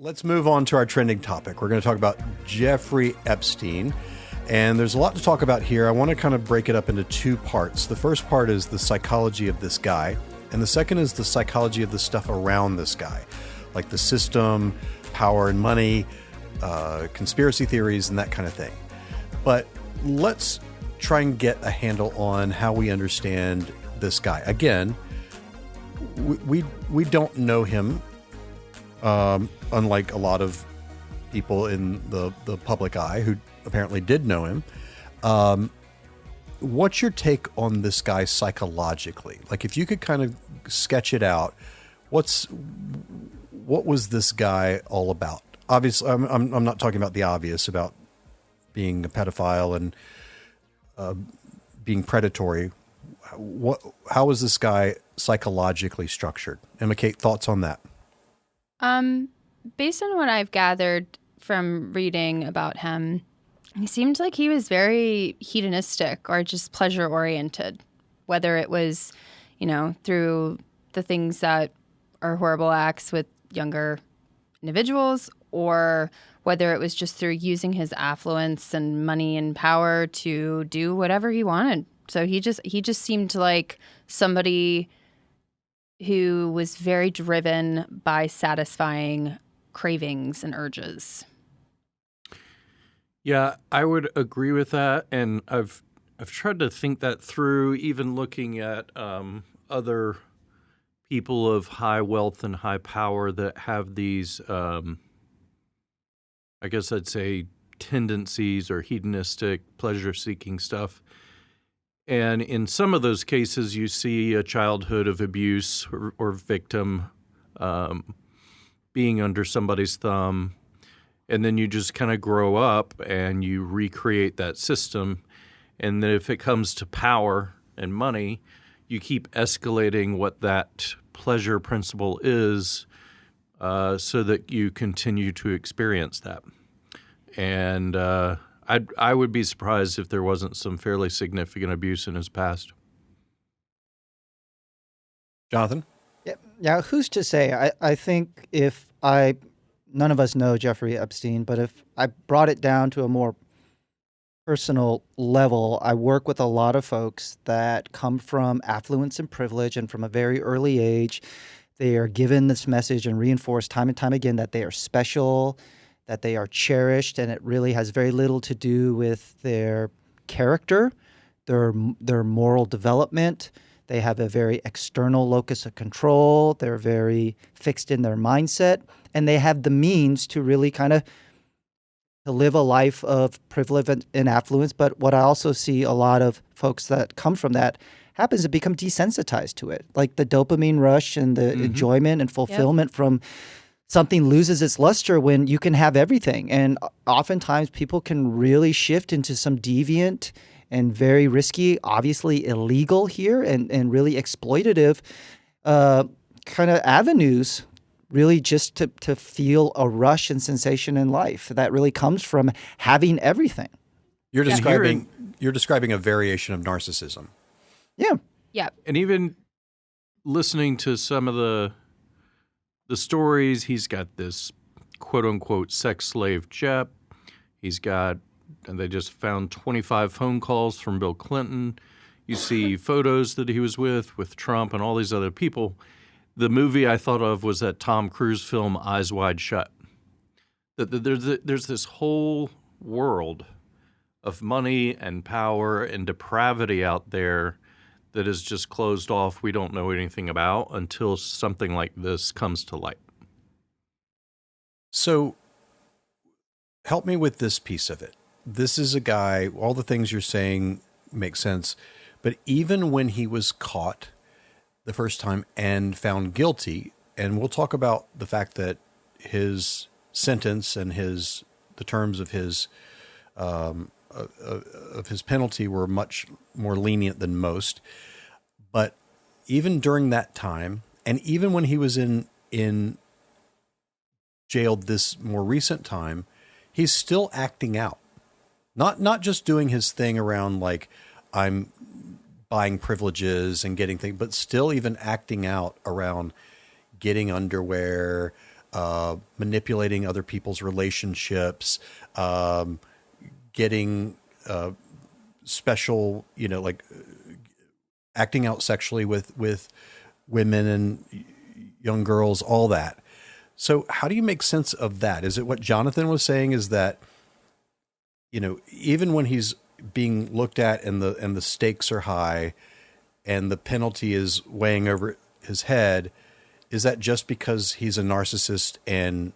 Let's move on to our trending topic. We're going to talk about Jeffrey Epstein. And there's a lot to talk about here. I want to kind of break it up into two parts. The first part is the psychology of this guy. And the second is the psychology of the stuff around this guy, like the system, power and money, conspiracy theories, and that kind of thing. But let's try and get a handle on how we understand this guy. Again, we don't know him. Unlike a lot of people in the public eye who apparently did know him. What's your take on this guy psychologically? Like, if you could kind of sketch it out, what was this guy all about? Obviously, I'm not talking about the obvious about being a pedophile and being predatory. How was this guy psychologically structured? Emma Kate, thoughts on that? Based on what I've gathered from reading about him, he seemed like he was very hedonistic or just pleasure oriented, whether it was, through the things that are horrible acts with younger individuals, or whether it was just through using his affluence and money and power to do whatever he wanted. So he just seemed like somebody who was very driven by satisfying cravings and urges. Yeah, I would agree with that, and I've tried to think that through, even looking at other people of high wealth and high power that have these, I guess I'd say, tendencies or hedonistic, pleasure-seeking stuff. And in some of those cases, you see a childhood of abuse or victim being under somebody's thumb. And then you just kind of grow up and you recreate that system. And then if it comes to power and money, you keep escalating what that pleasure principle is so that you continue to experience that. And I would be surprised if there wasn't some fairly significant abuse in his past. Jonathan? Yeah, who's to say? I think none of us know Jeffrey Epstein, but if I brought it down to a more personal level, I work with a lot of folks that come from affluence and privilege, and from a very early age, they are given this message and reinforced time and time again that they are special, that they are cherished, and it really has very little to do with their character, their moral development. They have a very external locus of control. They're very fixed in their mindset, and they have the means to really kind of to live a life of privilege and affluence. But what I also see a lot of folks that come from that happens to become desensitized to it, like the dopamine rush and the enjoyment and fulfillment from something loses its luster when you can have everything. And oftentimes people can really shift into some deviant and very risky, obviously illegal here, and really exploitative kind of avenues, really just to feel a rush and sensation in life that really comes from having everything. You're describing a variation of narcissism. Yeah. Yeah. And even listening to some of the stories, he's got this quote-unquote sex slave Jep. He's got, and they just found 25 phone calls from Bill Clinton. You see photos that he was with Trump and all these other people. The movie I thought of was that Tom Cruise film, Eyes Wide Shut. There's this whole world of money and power and depravity out there that is just closed off, we don't know anything about until something like this comes to light. So help me with this piece of it. This is a guy, all the things you're saying make sense, but even when he was caught the first time and found guilty, and we'll talk about the fact that his sentence and the terms of his penalty were much more lenient than most. But even during that time, and even when he was in jailed this more recent time, he's still acting out. Not just doing his thing around like I'm buying privileges and getting things, but still even acting out around getting underwear, manipulating other people's relationships, getting special, like acting out sexually with women and young girls, all that. So how do you make sense of that? Is it what Jonathan was saying, is that, even when he's being looked at and the stakes are high and the penalty is weighing over his head, is that just because he's a narcissist and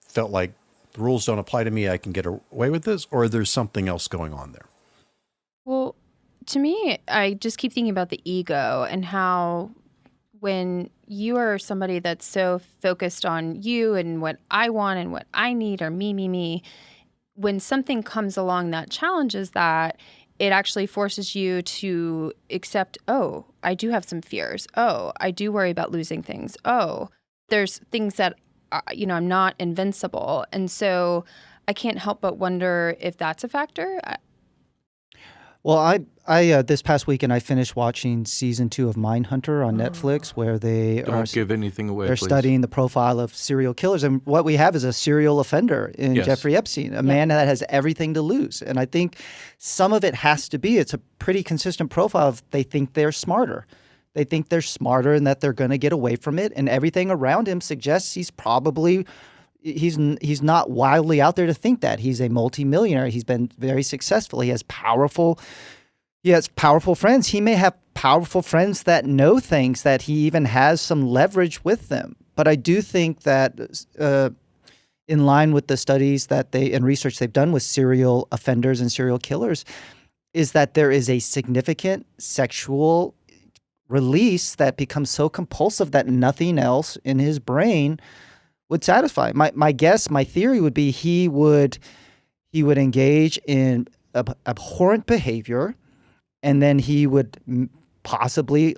felt like the rules don't apply to me, I can get away with this? Or there's something else going on there? Well, to me, I just keep thinking about the ego and how when you are somebody that's so focused on you and what I want and what I need, or me, when something comes along that challenges that, it actually forces you to accept, oh, I do have some fears. Oh, I do worry about losing things. Oh, there's things that, I'm not invincible. And so I can't help but wonder if that's a factor. Well, I this past weekend I finished watching season 2 of Mindhunter on Netflix, where they Don't give anything away, They're please. studying the profile of serial killers, and what we have is a serial offender in Yes. Jeffrey Epstein, a man that has everything to lose. And I think some of it has to be, it's a pretty consistent profile of they think they're smarter. They think they're smarter and that they're going to get away from it, and everything around him suggests he's not wildly out there to think that. He's a multimillionaire. He's been very successful. He has powerful friends. He may have powerful friends that know things, that he even has some leverage with them. But I do think that in line with the studies and research they've done with serial offenders and serial killers, is that there is a significant sexual release that becomes so compulsive that nothing else in his brain would satisfy. My guess, my theory would be he would engage in abhorrent behavior, and then he would possibly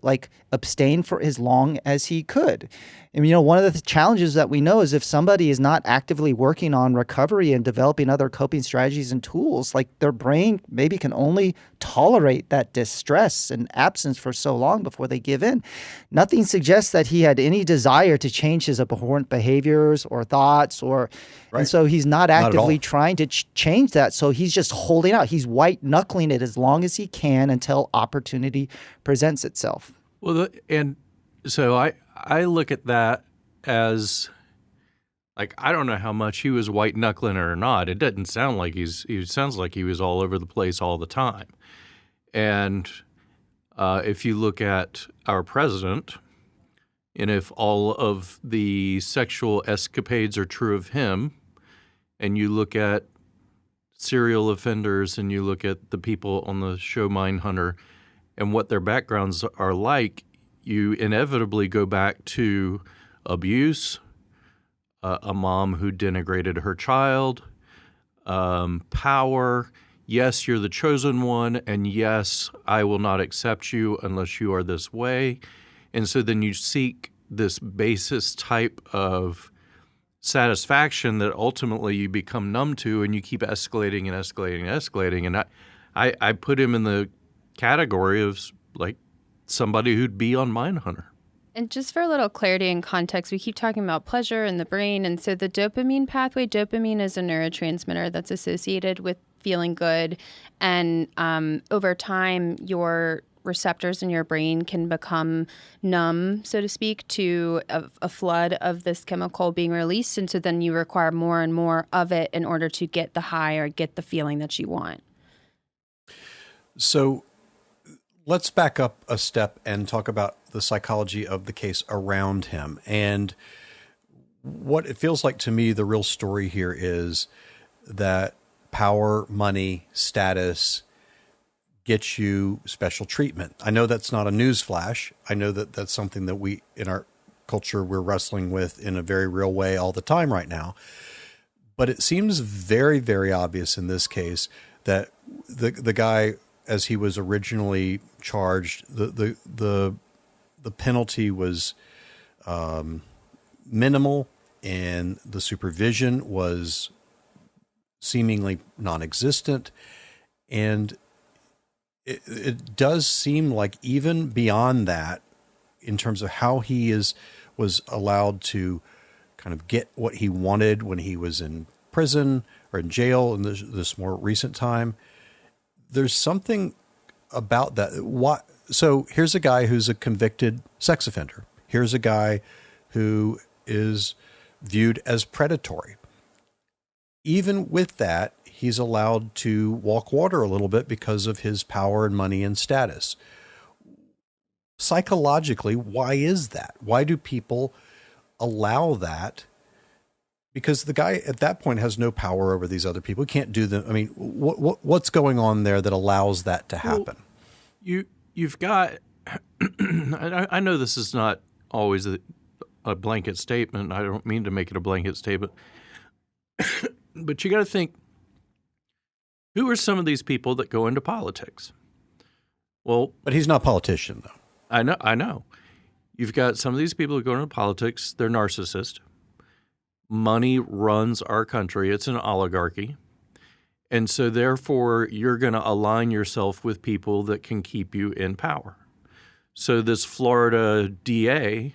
abstain for as long as he could. And one of the challenges that we know is if somebody is not actively working on recovery and developing other coping strategies and tools, their brain maybe can only tolerate that distress and absence for so long before they give in. Nothing suggests that he had any desire to change his abhorrent behaviors or thoughts, Right. And so he's not actively all. trying to change that. So he's just holding out. He's white knuckling it as long as he can until opportunity presents itself. Well, and so I look at that as I don't know how much he was white knuckling or not. It doesn't sound like he sounds like he was all over the place all the time. And if you look at our president, and if all of the sexual escapades are true of him, and you look at serial offenders and you look at the people on the show Mindhunter and what their backgrounds are like, you inevitably go back to abuse, a mom who denigrated her child, power. Yes, you're the chosen one, and yes, I will not accept you unless you are this way. And so then you seek this basis type of satisfaction that ultimately you become numb to, and you keep escalating and escalating and escalating. And I put him in the category of somebody who'd be on Mindhunter. And just for a little clarity and context, we keep talking about pleasure in the brain. And so the dopamine pathway, dopamine is a neurotransmitter that's associated with feeling good. And over time, your receptors in your brain can become numb, so to speak, to a flood of this chemical being released. And so then you require more and more of it in order to get the high or get the feeling that you want. So let's back up a step and talk about the psychology of the case around him. And what it feels like to me, the real story here is that power, money, status gets you special treatment. I know that's not a news flash. I know that that's something that we, in our culture, we're wrestling with in a very real way all the time right now. But it seems very, very obvious in this case that the guy, as he was originally charged, the penalty was minimal, and the supervision was seemingly non-existent. And it does seem like even beyond that, in terms of how he was allowed to kind of get what he wanted when he was in prison or in jail in this more recent time. There's something about that. What? So here's a guy who's a convicted sex offender. Here's a guy who is viewed as predatory. Even with that, he's allowed to walk water a little bit because of his power and money and status. Psychologically, why is that? Why do people allow that? Because the guy at that point has no power over these other people. He can't do them. I mean, what's going on there that allows that to happen? Well, you've got, I know this is not always a blanket statement. I don't mean to make it a blanket statement. But you got to think, who are some of these people that go into politics? Well, but he's not a politician, though. I know. You've got some of these people who go into politics. They're narcissists. Money runs our country. It's an oligarchy. And so therefore, you're going to align yourself with people that can keep you in power. So this Florida DA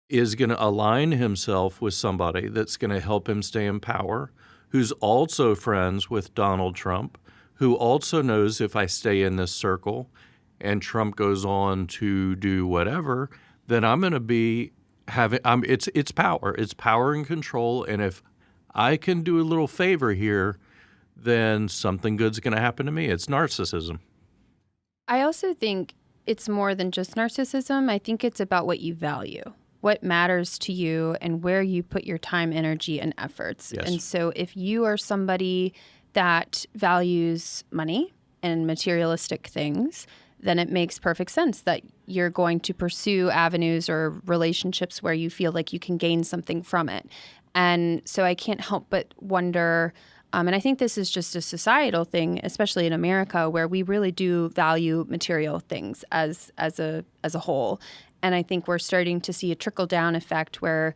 is going to align himself with somebody that's going to help him stay in power, who's also friends with Donald Trump, who also knows if I stay in this circle and Trump goes on to do whatever, then I'm going to be having it's power. It's power and control. And if I can do a little favor here, then something good's going to happen to me. It's narcissism. I also think it's more than just narcissism. I think it's about what you value, what matters to you, and where you put your time, energy, and efforts. Yes. And so if you are somebody that values money and materialistic things, then it makes perfect sense that you're going to pursue avenues or relationships where you feel like you can gain something from it. And so I can't help but wonder, and I think this is just a societal thing, especially in America, where we really do value material things as a whole. And I think we're starting to see a trickle-down effect where,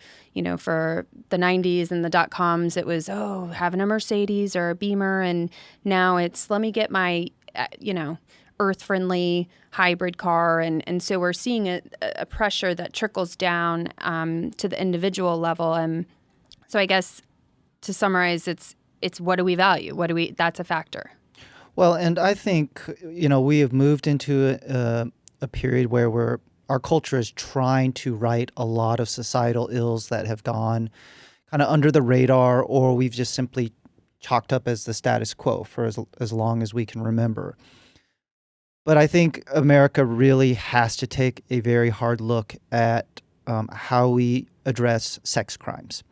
for the 90s and the dot-coms, it was, having a Mercedes or a Beamer. And now it's, let me get my, earth-friendly hybrid car. And so we're seeing a pressure that trickles down to the individual level. And so I guess to summarize, it's what do we value? That's a factor. Well, and I think, we have moved into a period where our culture is trying to right a lot of societal ills that have gone kind of under the radar, or we've just simply chalked up as the status quo for as long as we can remember. But I think America really has to take a very hard look at how we address sex crimes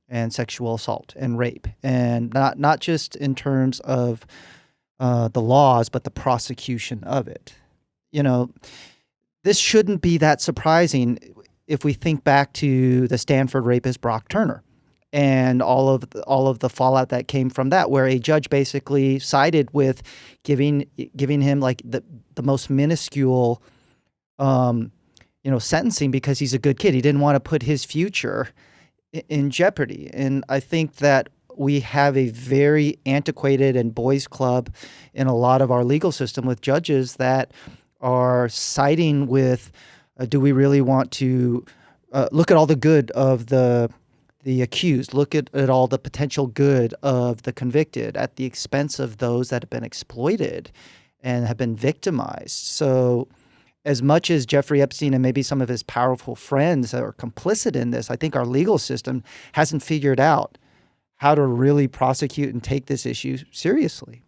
and sexual assault and rape, and not just in terms of the laws, but the prosecution of it. This shouldn't be that surprising if we think back to the Stanford rapist Brock Turner and all of the fallout that came from that, where a judge basically sided with giving him like the most minuscule sentencing because he's a good kid. He didn't want to put his future in jeopardy. And I think that we have a very antiquated and boys club in a lot of our legal system with judges that are siding with, do we really want to look at all the good of the accused, look at all the potential good of the convicted at the expense of those that have been exploited and have been victimized. So as much as Jeffrey Epstein and maybe some of his powerful friends are complicit in this, I think our legal system hasn't figured out how to really prosecute and take this issue seriously.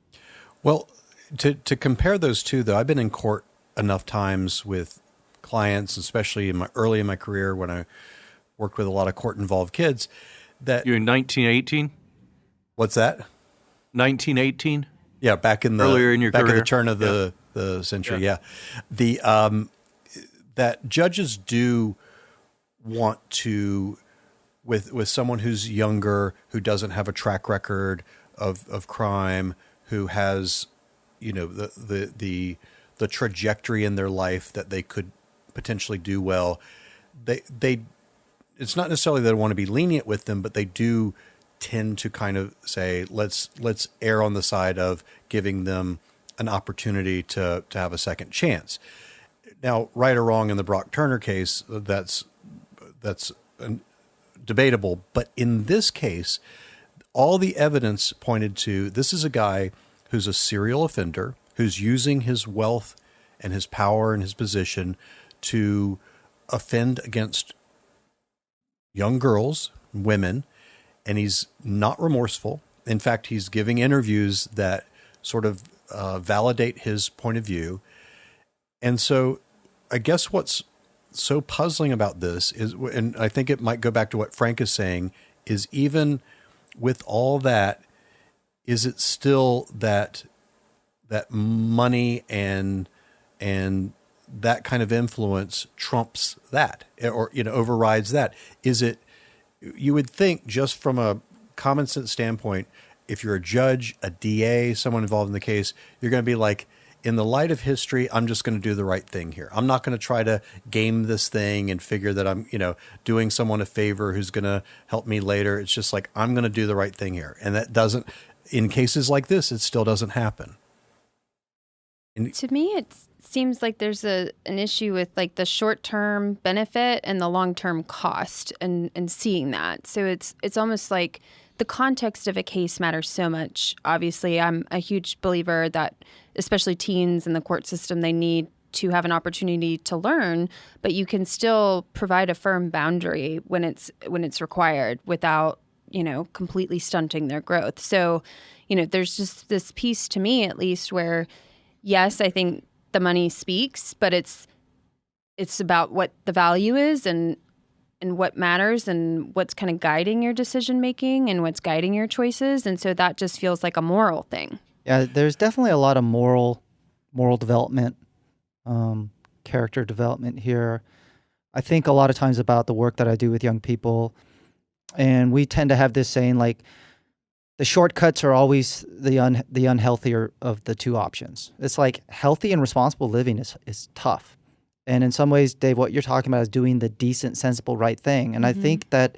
Well, to compare those two, though, I've been in court enough times with clients, especially early in my career when I worked with a lot of court-involved kids. That you in 1918? What's that? 1918? Yeah, back in the earlier in your back career. At the turn of the century. Yeah, the that judges do want to, with someone who's younger, who doesn't have a track record of crime, who has the trajectory in their life that they could potentially do well. They it's not necessarily that they want to be lenient with them, but they do tend to kind of say, let's err on the side of giving them an opportunity to have a second chance. Now, right or wrong in the Brock Turner case, that's debatable. But in this case, all the evidence pointed to this is a guy who's a serial offender, who's using his wealth and his power and his position to offend against young girls, women, and he's not remorseful. In fact, he's giving interviews that sort of validate his point of view. And so I guess what's so puzzling about this is, and I think it might go back to what Frank is saying, is even with all that, is it still that money and that kind of influence trumps that, or, overrides that? Is it, you would think just from a common sense standpoint, if you're a judge, a DA, someone involved in the case, you're going to be like, in the light of history, I'm just going to do the right thing here. I'm not going to try to game this thing and figure that I'm, doing someone a favor who's going to help me later. It's just like, I'm going to do the right thing here. And that doesn't, in cases like this, it still doesn't happen. To me, it seems like there's an issue with like the short-term benefit and the long-term cost and seeing that. So it's almost like the context of a case matters so much. Obviously, I'm a huge believer that especially teens in the court system, they need to have an opportunity to learn, but you can still provide a firm boundary when it's required without, completely stunting their growth. So, there's just this piece to me, at least, where yes, I think the money speaks, but it's about what the value is and what matters and what's kind of guiding your decision making and what's guiding your choices. And so that just feels like a moral thing. Yeah, there's definitely a lot of moral development, character development here. I think a lot of times about the work that I do with young people, and we tend to have this saying like, the shortcuts are always the unhealthier of the two options. It's like healthy and responsible living is tough. And in some ways, Dave, what you're talking about is doing the decent, sensible, right thing. And I think that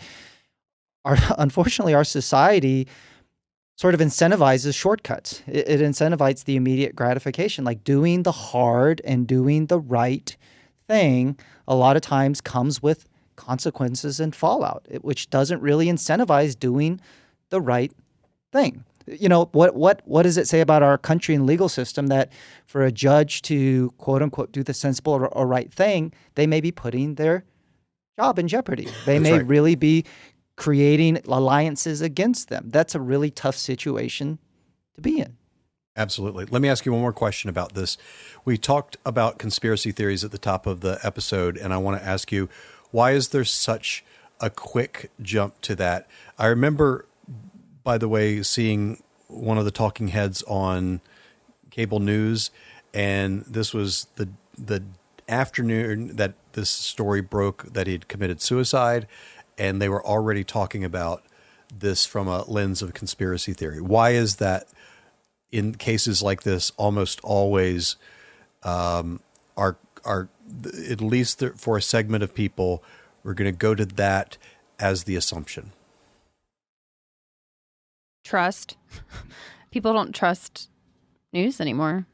unfortunately, our society sort of incentivizes shortcuts. It incentivizes the immediate gratification, like doing the hard and doing the right thing a lot of times comes with consequences and fallout, which doesn't really incentivize doing the right thing. What does it say about our country and legal system that for a judge to quote unquote do the sensible or right thing, they may be putting their job in jeopardy. They may really be creating alliances against them. That's a really tough situation to be in. Absolutely. Let me ask you one more question about this. We talked about conspiracy theories at the top of the episode, and I want to ask you, why is there such a quick jump to that? I remember, by the way, seeing one of the talking heads on cable news, and this was the afternoon that this story broke that he'd committed suicide, and they were already talking about this from a lens of conspiracy theory. Why is that in cases like this almost always are at least for a segment of people, we're going to go to that as the assumption? Trust. People don't trust news anymore.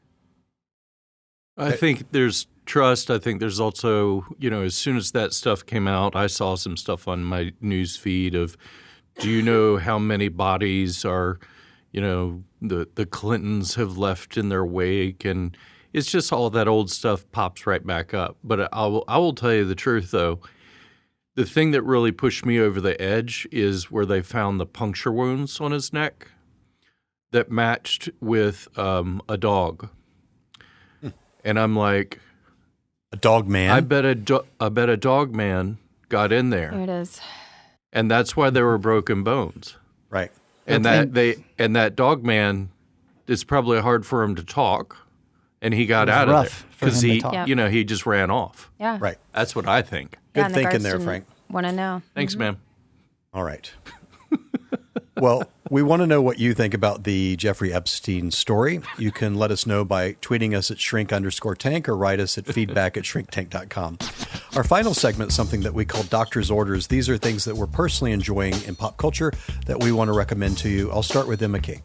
I think there's trust. I think there's also, as soon as that stuff came out, I saw some stuff on my news feed of, do you know how many bodies are, the Clintons have left in their wake? And it's just all that old stuff pops right back up. But I will tell you the truth, though. The thing that really pushed me over the edge is where they found the puncture wounds on his neck that matched with a dog. And I'm like, a dog man? I bet a dog man got in there. There it is. And that's why there were broken bones. Right. And that dog man, it's probably hard for him to talk, and he got out of there because he just ran off. Yeah. Right. That's what I think. Good thinking there, Frank. Want to know? Thanks, ma'am. All right. Well, we want to know what you think about the Jeffrey Epstein story. You can let us know by tweeting us at shrink_tank or write us at feedback@shrinktank.com. Our final segment is something that we call Doctor's Orders. These are things that we're personally enjoying in pop culture that we want to recommend to you. I'll start with Emma Kate.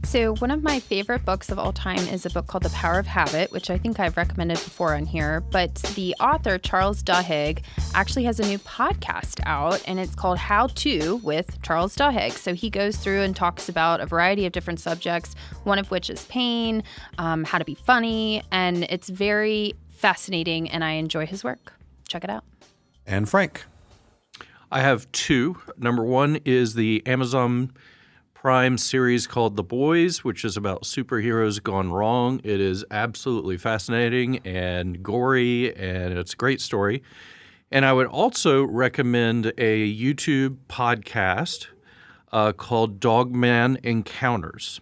So one of my favorite books of all time is a book called The Power of Habit, which I think I've recommended before on here. But the author, Charles Duhigg, actually has a new podcast out, and it's called How To with Charles Duhigg. So he goes through and talks about a variety of different subjects, one of which is pain, how to be funny, and it's very fascinating, and I enjoy his work. Check it out. And Frank. I have two. Number one is the Amazon Prime series called The Boys, which is about superheroes gone wrong. It is absolutely fascinating and gory, and it's a great story. And I would also recommend a YouTube podcast called Dogman Encounters.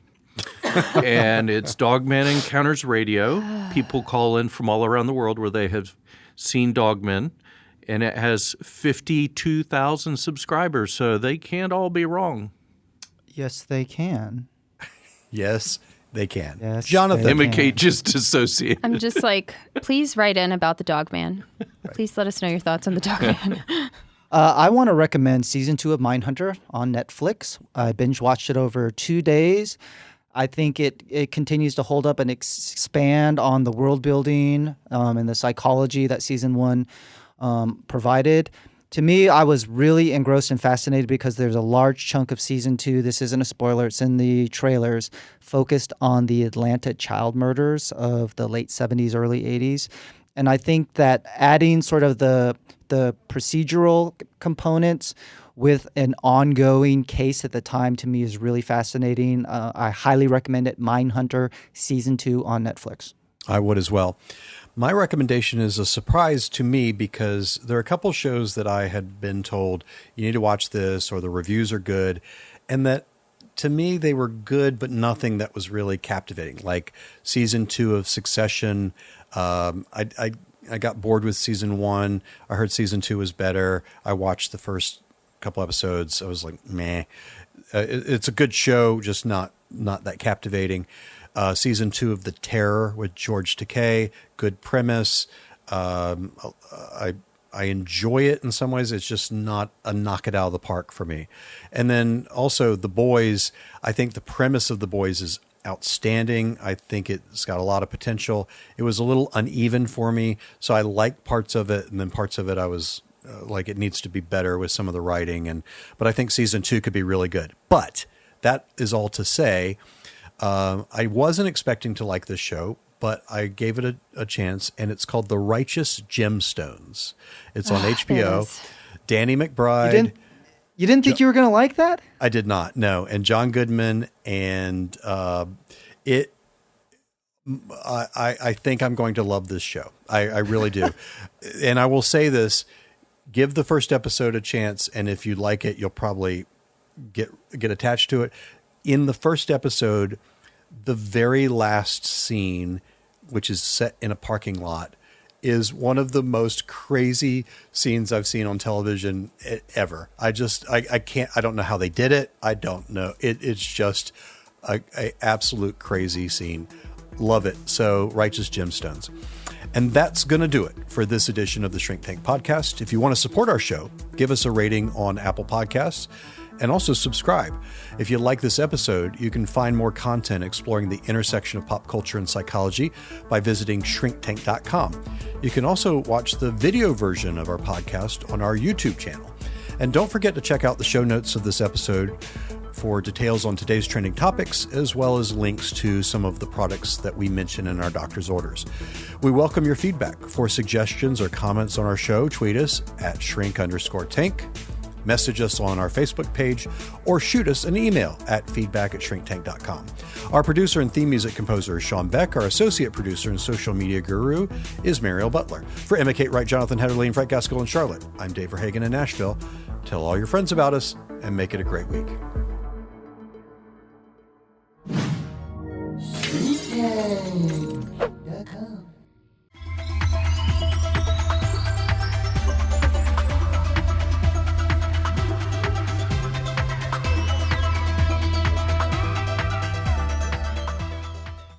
And it's Dogman Encounters Radio. People call in from all around the world where they have seen dogmen. And it has 52,000 subscribers, so they can't all be wrong. Yes, they can. Yes, they can. Yes, Jonathan. Imitate just dissociate. I'm just like, please write in about the Dogman. Please let us know your thoughts on the Dogman. I want to recommend season 2 of Mindhunter on Netflix. I binge watched it over 2 days. I think it continues to hold up and expand on the world building and the psychology that season 1 provided. To me, I was really engrossed and fascinated because there's a large chunk of season 2. This isn't a spoiler. It's in the trailers, focused on the Atlanta child murders of the late 70s, early 80s. And I think that adding sort of the procedural components with an ongoing case at the time, to me, is really fascinating. I highly recommend it. Mindhunter season 2 on Netflix. I would as well. My recommendation is a surprise to me because there are a couple shows that I had been told you need to watch this or the reviews are good, and that to me they were good but nothing that was really captivating. Like season 2 of Succession, I got bored with season 1. I heard season 2 was better. I watched the first couple episodes. I was like, meh. It's a good show, just not that captivating. Season 2 of The Terror with George Takei, good premise. I enjoy it in some ways. It's just not a knock it out of the park for me. And then also The Boys. I think the premise of The Boys is outstanding. I think it's got a lot of potential. It was a little uneven for me, so I liked parts of it, and then parts of it I was like it needs to be better with some of the writing. But I think season 2 could be really good. But that is all to say, I wasn't expecting to like this show, but I gave it a chance, and it's called The Righteous Gemstones. It's on HBO. Danny McBride. You didn't think you were going to like that? I did not, no. And John Goodman, and I think I'm going to love this show. I really do. And I will say this, give the first episode a chance, and if you like it, you'll probably get attached to it. In the first episode, the very last scene, which is set in a parking lot, is one of the most crazy scenes I've seen on television ever. I don't know how they did it. I don't know. It's just a absolute crazy scene. Love it. So Righteous Gemstones. And that's going to do it for this edition of the Shrink Tank Podcast. If you want to support our show, give us a rating on Apple Podcasts and also subscribe. If you like this episode, you can find more content exploring the intersection of pop culture and psychology by visiting shrinktank.com. You can also watch the video version of our podcast on our YouTube channel. And don't forget to check out the show notes of this episode for details on today's trending topics, as well as links to some of the products that we mention in our doctor's orders. We welcome your feedback. For suggestions or comments on our show, tweet us at shrink_tank, message us on our Facebook page, or shoot us an email at feedback@shrinktank.com. Our producer and theme music composer is Sean Beck. Our associate producer and social media guru is Mariel Butler. For Emma Kate Wright, Jonathan Hedderly, and Frank Gaskell in Charlotte, I'm Dave Verhagen in Nashville. Tell all your friends about us and make it a great week. Shrink Tank.